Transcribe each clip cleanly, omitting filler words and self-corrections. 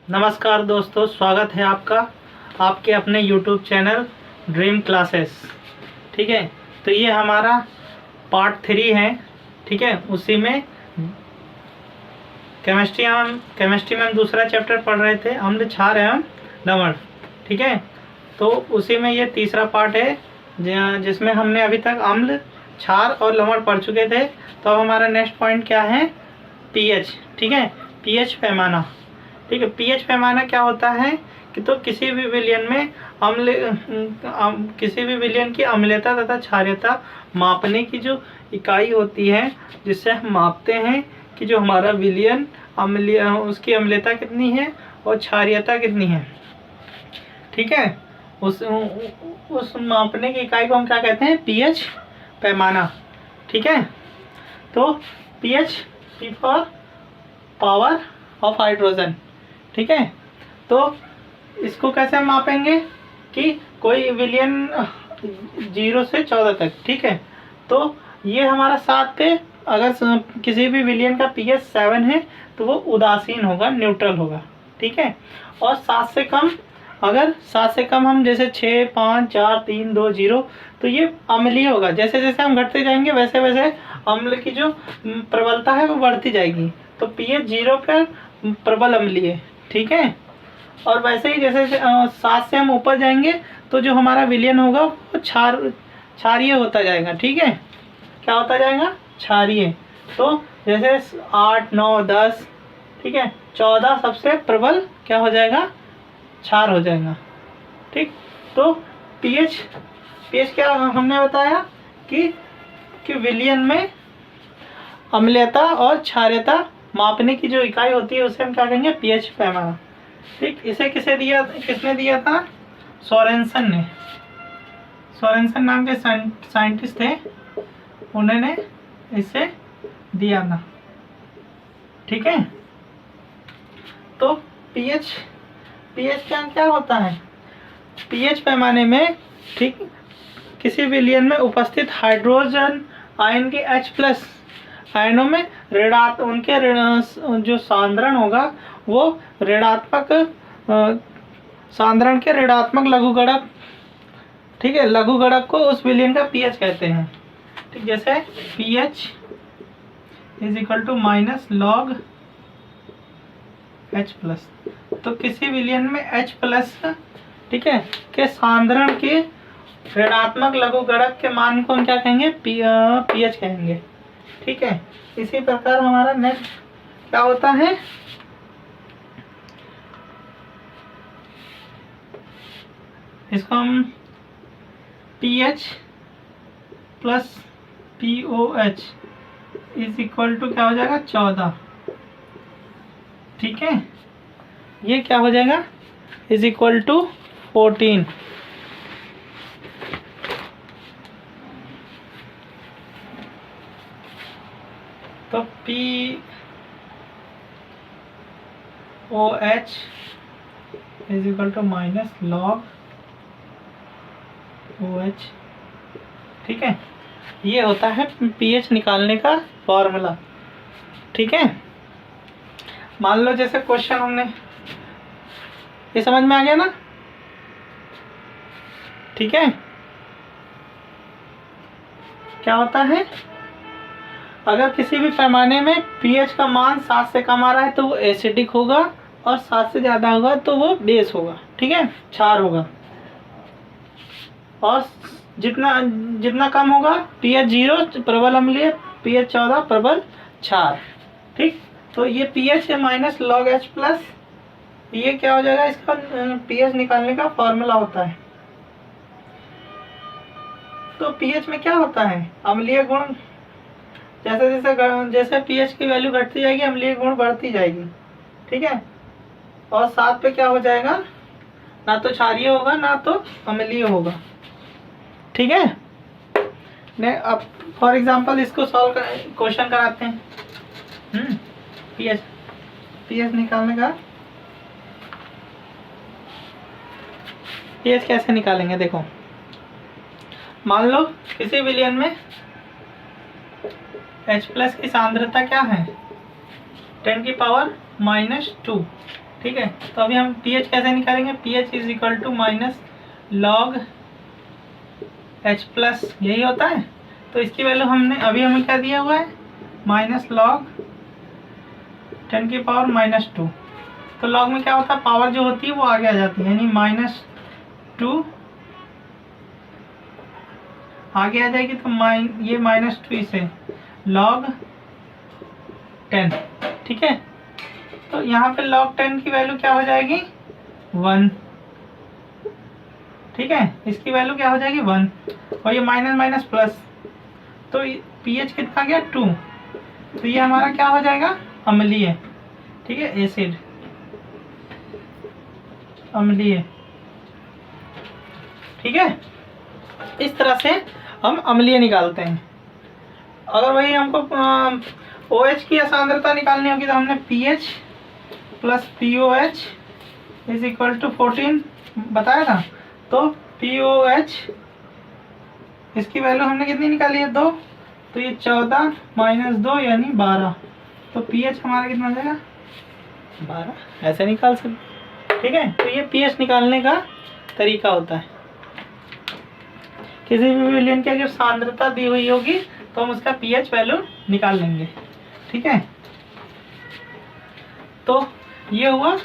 नमस्कार दोस्तों, स्वागत है आपका आपके अपने YouTube चैनल ड्रीम क्लासेस। ठीक है, तो ये हमारा पार्ट 3 है। ठीक है, उसी में केमिस्ट्री में हम दूसरा चैप्टर पढ़ रहे थे, अम्ल, क्षार एवं लवण। ठीक है, तो उसी में ये तीसरा पार्ट है जिसमें हमने अभी तक अम्ल, क्षार और लवण पढ़ चुके थे। तो अब हमारा नेक्स्ट पॉइंट क्या है? पीएच। ठीक है, पीएच पैमाना। ठीक है, पीएच पैमाना क्या होता है कि तो किसी भी विलयन में किसी भी विलयन की अम्लता तथा क्षारीयता मापने की जो इकाई होती है, जिससे हम मापते हैं कि जो हमारा विलयन अम्लीय उसकी अम्लता कितनी है और क्षारीयता कितनी है। ठीक है, उस मापने की इकाई को हम क्या कहते हैं? पीएच पैमाना। ठीक है, तो pH P for power of hydrogen. ठीक है, तो इसको कैसे हम मापेंगे कि कोई विलयन 0 से 14 तक। ठीक है, तो ये हमारा 7 पे अगर किसी भी विलयन का पीएच 7 है तो वो उदासीन होगा, न्यूट्रल होगा। ठीक है, और 7 से कम, अगर 7 से कम हम जैसे 6, 5, 4, 3, 2, 0, तो ये अम्लीय होगा। जैसे जैसे हम घटते जाएंगे वैसे वैसे अम्ल की जो प्रबलता है वो बढ़ती जाएगी। तो पीएच 0 पर प्रबल अम्लीय। ठीक है, और वैसे ही जैसे 7 से हम ऊपर जाएंगे तो जो हमारा विलयन होगा वो क्षारीय होता जाएगा। ठीक है, क्या होता जाएगा? क्षारीय। तो जैसे 8, 9, 10, ठीक है, 14 सबसे प्रबल क्या हो जाएगा? क्षार हो जाएगा। ठीक, तो पीएच क्या हमने बताया कि विलयन में अम्लीयता और क्षारीयता मापने की जो इकाई होती है उसे हम क्या कहेंगे? पीएच पैमाना। ठीक, इसे किसने दिया था? सोरेनसन ने। सोरेनसन नाम के साइंटिस्ट थे, उन्होंने इसे दिया था। ठीक है, तो पीएच क्या होता है? पीएच पैमाने में, ठीक, किसी विलयन में उपस्थित हाइड्रोजन आयन के H+ आयनों में उनके जो सांद्रण होगा वो ऋणात्मक सांद्रण के ऋणात्मक लघुगणक। ठीक है, लघुगणक को उस विलयन का पीएच कहते हैं। ठीक, जैसे पीएच = log H+। तो किसी विलयन में H+, ठीक है, के सांद्रण के ऋणात्मक लघुगणक के मान को हम क्या कहेंगे? पीएच कहेंगे। ठीक है, इसी प्रकार हमारा नेक्स्ट क्या होता है? इसको हम pH + POH = क्या हो जाएगा? 14। ठीक है, ये क्या हो जाएगा? = 14। तो POH = log OH। ठीक है, ये होता है पीएच निकालने का फॉर्मूला। ठीक है, मान लो जैसे क्वेश्चन हमने, ये समझ में आ गया ना? ठीक है, क्या होता है? अगर किसी भी पैमाने में पीएच का मान 7 से कम आ रहा है तो वो एसिडिक होगा, और 7 से ज़्यादा होगा तो वो बेस होगा। ठीक है, क्षार होगा। और जितना कम होगा, पीएच 0 प्रबल अम्लीय, पीएच 14 प्रबल क्षार। ठीक, तो ये पीएच - log H+, ये क्या हो जाएगा? इसका पीएच निकालने का फॉर्मूला होता है। तो पीएच में क्या होता है? अम्लीय गुण, जैसे पीएच की वैल्यू घटती जाएगी, अम्लीय गुण बढ़ती जाएगी। ठीक है, और 7 पे क्या हो जाएगा? ना तो क्षारीय होगा ना तो अम्लीय होगा। ठीक है, अब फॉर एग्जांपल इसको सॉल्व क्वेश्चन कराते हैं। पीएच निकालने का, पीएच कैसे निकालेंगे? देखो, मान लो किसी विलयन में H+ की सांद्रता क्या है? 10⁻⁻²। ठीक है। तो अभी हम pH कैसे निकालेंगे, pH is equal to minus log H plus, यही होता है। तो इसकी वैल्यू हमने अभी हमें क्या दिया हुआ है, माइनस लॉग 10⁻⁻²। तो लॉग में क्या होता है, पावर जो होती है वो आगे आ जाती है, यानी -2 आगे आ जाएगी। तो ये -2 इसे log 10, ठीक है। तो यहाँ पे log 10 की वैल्यू क्या हो जाएगी, 1, ठीक है। इसकी वैल्यू क्या हो जाएगी 1, और ये माइनस माइनस प्लस, तो pH कितना गया 2, तो ये हमारा क्या हो जाएगा, अम्लीय, ठीक है, एसिड, अम्लीय, ठीक है। इस तरह से हम अम्लीय निकालते हैं। अगर वही हमको OH की सांद्रता निकालनी होगी तो हमने pH plus POH is equal to 14 बताया था। तो POH इसकी वैल्यू हमने कितनी निकाली है, 2, तो ये 14 माइनस 2 यानी 12। तो pH हमारा कितना हो जाएगा, 12, ऐसे निकाल सकते, ठीक है। तो ये pH निकालने का तरीका होता है। किसी भी विलयन की अगर सांद्रता दी हुई होगी तो हम उसका pH वैल्यू निकाल लेंगे, ठीक है। तो ये हुआ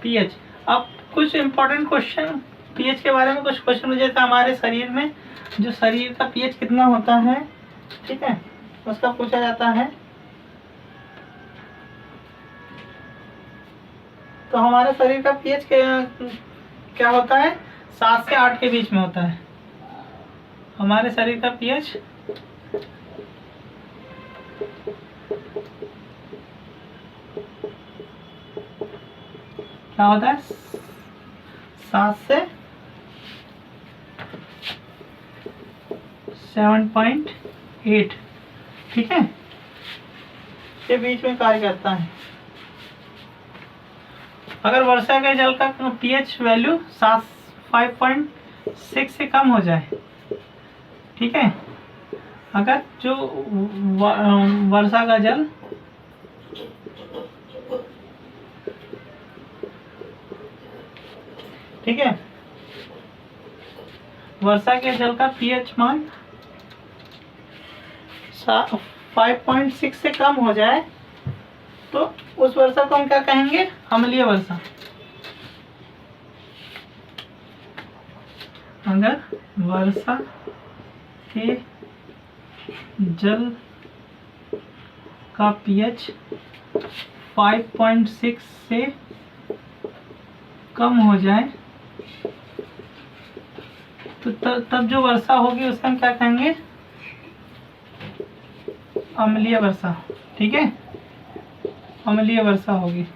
pH। अब कुछ इम्पोर्टेंट क्वेश्चन pH के बारे में, कुछ क्वेश्चन जैसे हमारे शरीर में जो शरीर का pH कितना होता है, ठीक है, उसका पूछा जाता है। तो हमारे शरीर का pH क्या होता है, 7 से 8 के बीच में होता है। हमारे शरीर का pH क्या होता है, 7 से 7.8, ठीक है, के बीच में कार्य करता है। अगर वर्षा के जल का pH वैल्यू 5.6 से कम हो जाए, ठीक है, अगर जो वर्षा का जल ठीक है, वर्षा के जल का pH मान 5.6 से कम हो जाए तो उस वर्षा को हम क्या कहेंगे, अम्लीय वर्षा। अगर वर्षा के जल का pH 5.6 से कम हो जाए तो तब जो वर्षा होगी उसका हम क्या कहेंगे, अम्लीय वर्षा, ठीक है, अम्लीय वर्षा होगी।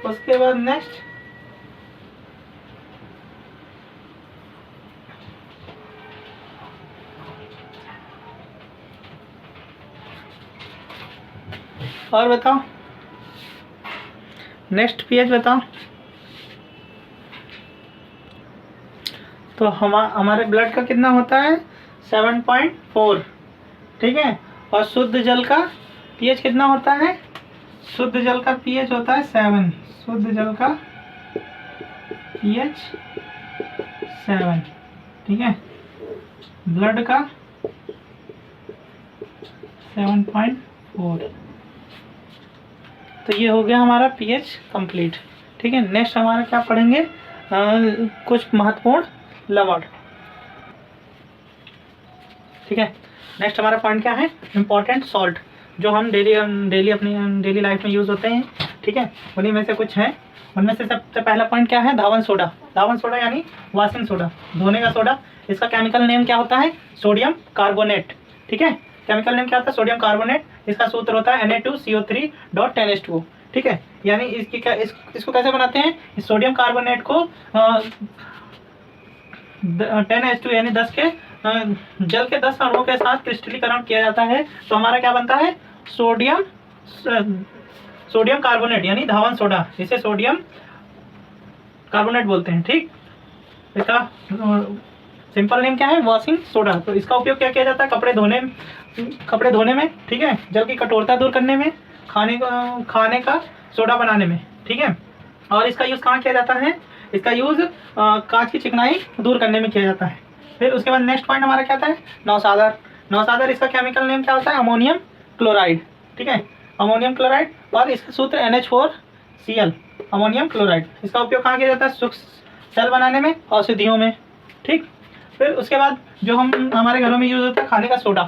उसके बाद नेक्स्ट और बताओ, नेक्स्ट pH बताओ। तो हमारे ब्लड का कितना होता है, 7.4, ठीक है। और शुद्ध जल का pH कितना होता है, शुद्ध जल का pH होता है 7, शुद्ध जल का pH 7, ठीक है। ब्लड का 7.4। तो ये हो गया हमारा pH कंप्लीट, ठीक है। नेक्स्ट हमारा क्या पढ़ेंगे, कुछ महत्वपूर्ण लवण, ठीक है। नेक्स्ट हमारा पॉइंट क्या है, इम्पोर्टेंट सॉल्ट, जो हम डेली अपनी डेली लाइफ में यूज़ होते हैं, ठीक है। उन्हीं में से कुछ हैं। उनमें से सबसे पहला पॉइंट क्या है, धावन सोडा। धावन सोडा यानी वॉशिंग सोडा, धोने का सोडा। इसका केमिकल नेम क्या होता है, सोडियम कार्बोनेट, ठीक है। केमिकल नेम क्या होता है, सोडियम कार्बोनेट। इसका सूत्र होता है Na2CO3.10H2O, ठीक है। यानी इसकी क्या इसको कैसे बनाते हैं, इस सोडियम कार्बोनेट को 10H2 यानी 10 के जल के 10 अणुओं के साथ क्रिस्टलीकरण किया जाता है। तो हमारा क्या बनता है, सोडियम कार्बोनेट यानी धावन सोडा, इसे सोडियम कार्बोनेट बोलते हैं, ठीक। इसका सिंपल नेम क्या है, वॉशिंग सोडा। तो इसका उपयोग क्या किया जाता है, कपड़े धोने में, ठीक है, जल की कठोरता दूर करने में, खाने का सोडा बनाने में, ठीक है। और इसका यूज़ कहाँ किया जाता है? इसका यूज़ कांच की चिकनाई दूर करने में किया जाता है। फिर उसके बाद नेक्स्ट पॉइंट हमारा क्या आता है? नौसादर। नौसादर इसका केमिकल नेम क्या होता है? अमोनियम क्लोराइड, ठीक है, अमोनियम क्लोराइड। और इसका सूत्र NH4Cl, अमोनियम क्लोराइड। इसका उपयोग कहाँ किया जाता है? सूक्ष्म सेल बनाने में, औषधियों में, ठीक। फिर उसके बाद जो हमारे घरों में यूज़ होता है खाने का सोडा।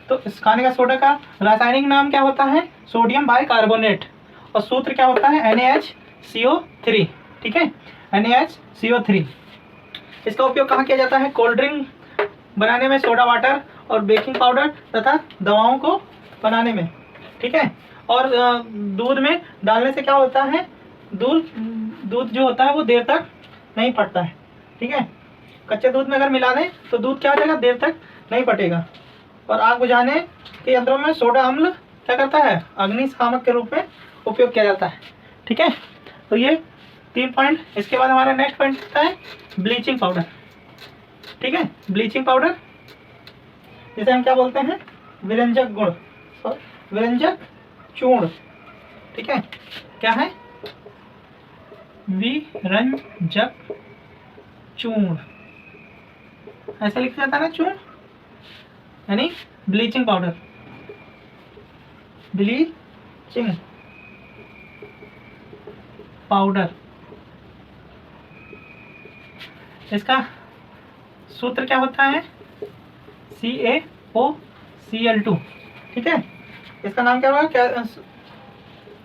तो इस खाने का सोडा का रासायनिक नाम क्या होता है? Sodium bicarbonate. और सूत्र क्या होता है? NaHCO3, ठीक है, NaHCO3। इसका उपयोग कहाँ किया जाता है? कोल्ड ड्रिंक बनाने में, सोडा वाटर और बेकिंग पाउडर तथा दवाओं को बनाने में, ठीक है। और दूध में डालने से क्या होता है? दूध जो होता है वो देर तक नहीं फटता है, ठीक है। कच्चे दूध में अगर मिला दें तो दूध क्या हो जाएगा? देर तक नहीं फटेगा। और आग बुझाने के यंत्रों में सोडा अम्ल क्या करता है? अग्निशामक के रूप में उपयोग किया जाता है, ठीक है। तो ये 3 पॉइंट। इसके बाद हमारा नेक्स्ट पॉइंट आता है ब्लीचिंग पाउडर, ठीक है। ब्लीचिंग पाउडर जिसे हम क्या बोलते हैं? विरंजक गुण, विरंजक चूर्ण, ठीक है। क्या है? विरंजक चूर्ण, ऐसे लिखा जाता है ना, चूर्ण, यानी ब्लीचिंग पाउडर, ब्लीचिंग पाउडर। इसका सूत्र क्या होता है? CaOCl2, ठीक है। इसका नाम क्या होगा?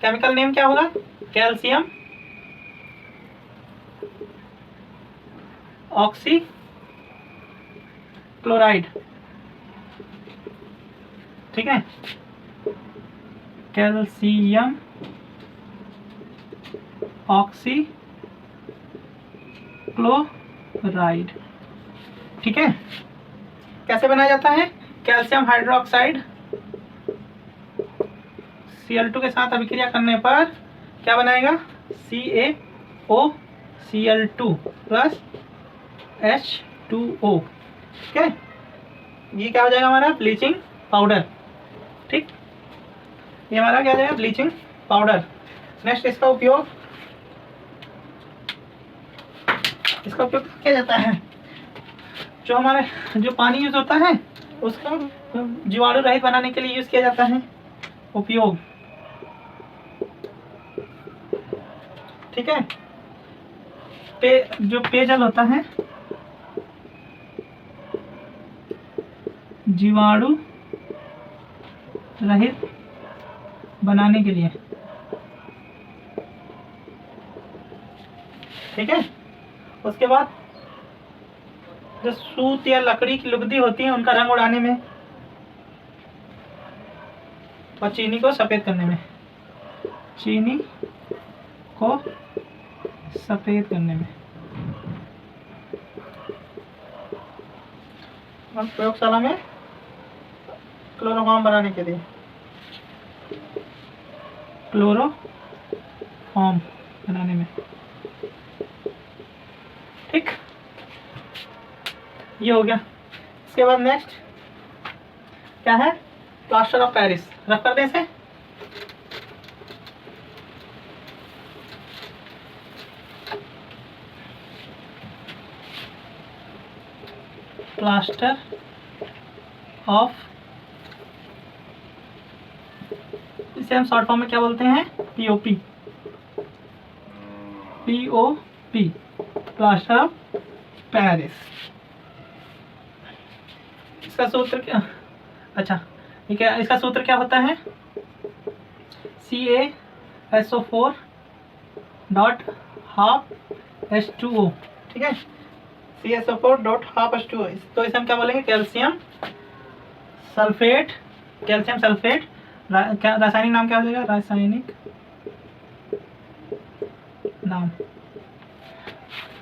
केमिकल नेम क्या होगा? कैल्शियम ऑक्सी क्लोराइड, ठीक है, कैल्शियम ऑक्सी क्लोराइड, ठीक है। कैसे बनाया जाता है? कैल्शियम हाइड्रोक्साइड Cl2 के साथ अभिक्रिया करने पर क्या बनाएगा? CaOCl2 प्लस H2O, ठीक है। ये क्या हो जाएगा हमारा? ब्लीचिंग पाउडर, ठीक। ये हमारा क्या हो जाएगा? Bleaching powder. नेक्स्ट इसका उपयोग किया जाता है? जो हमारे जो पानी यूज होता है उसका जीवाणु रहित बनाने के लिए यूज किया जाता है, उपयोग, ठीक है। जो पेयजल होता है जीवाणु रहित बनाने के लिए, ठीक है। उसके बाद जो सूत या लकड़ी की लुगदी होती है उनका रंग उड़ाने में और चीनी को सफेद करने में, चीनी को सफेद करने में। और प्रयोगशाला में क्लोरोफॉर्म बनाने के लिए, क्लोरोफॉर्म बनाने में, ठीक। ये हो गया। इसके बाद नेक्स्ट क्या है? Plaster of Paris. रफ कर दें इसे। प्लास्टर ऑफ, इसे हम शॉर्ट फॉर्म में क्या बोलते हैं? POP, POP, plaster of Paris. इसका सूत्र क्या? अच्छा, ठीक है। इसका सूत्र क्या होता है? CaSO4 डॉट हाफ H2O, ठीक है, CaSO4 डॉट हाफ H2O। तो इसे हम क्या बोलेंगे? Calcium sulphate, calcium sulphate. रासायनिक नाम क्या हो जाएगा? रासायनिक नाम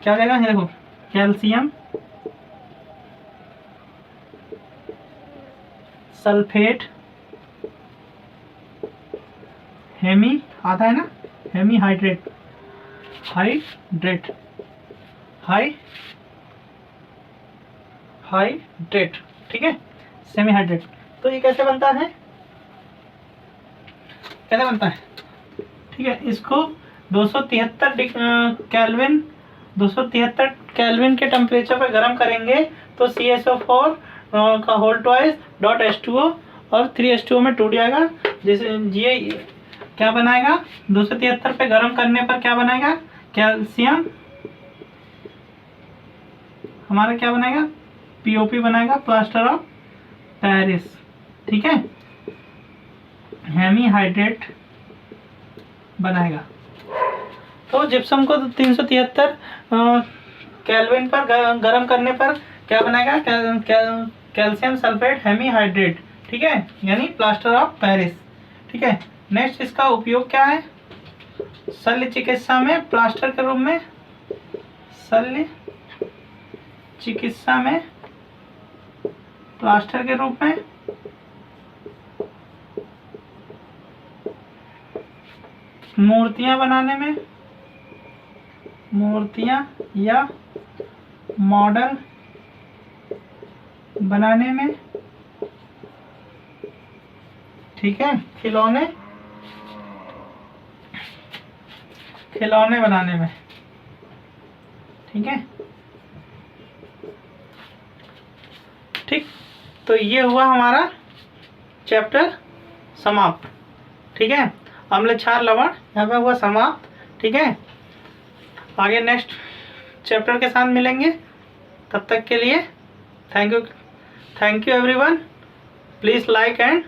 क्या हो जाएगा? ये देखो, कैल्शियम सल्फेट हेमी, आता है ना, हेमी हाइड्रेट, हाइड्रेट, ठीक है, सेमी हाइड्रेट। तो ये कैसे बनता है? कैसे बनता है, ठीक है। इसको 273 केल्विन के टेम्परेचर पर गर्म करेंगे तो CaSO4 का होल ट्वाइस डॉट H2O और 3H2O में टूट जाएगा। जैसे ये क्या बनाएगा, 273 पे गर्म करने पर क्या बनाएगा, कैल्शियम हमारा क्या बनाएगा, POP बनाएगा, प्लास्टर ऑफ पेरिस, ठीक है, हेमीहाइड्रेट बनाएगा। तो जिप्सम को 373 केल्विन पर गर्म करने पर क्या बनाएगा, कैल्शियम सल्फेट हेमीहाइड्रेट, ठीक है, यानी प्लास्टर ऑफ पेरिस, ठीक है। नेक्स्ट इसका उपयोग क्या है, शल्य चिकित्सा में प्लास्टर के रूप में, शल्य चिकित्सा में प्लास्टर के रूप में, मूर्तियां बनाने में, मूर्तियां या मॉडल बनाने में, ठीक है, खिलौने बनाने में, ठीक है, ठीक। तो ये हुआ हमारा चैप्टर समाप्त, ठीक है। अम्ल क्षार लवण यहाँ पे हुआ समाप्त, ठीक है। आगे नेक्स्ट चैप्टर के साथ मिलेंगे, तब तक के लिए thank you everyone. Please like and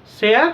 share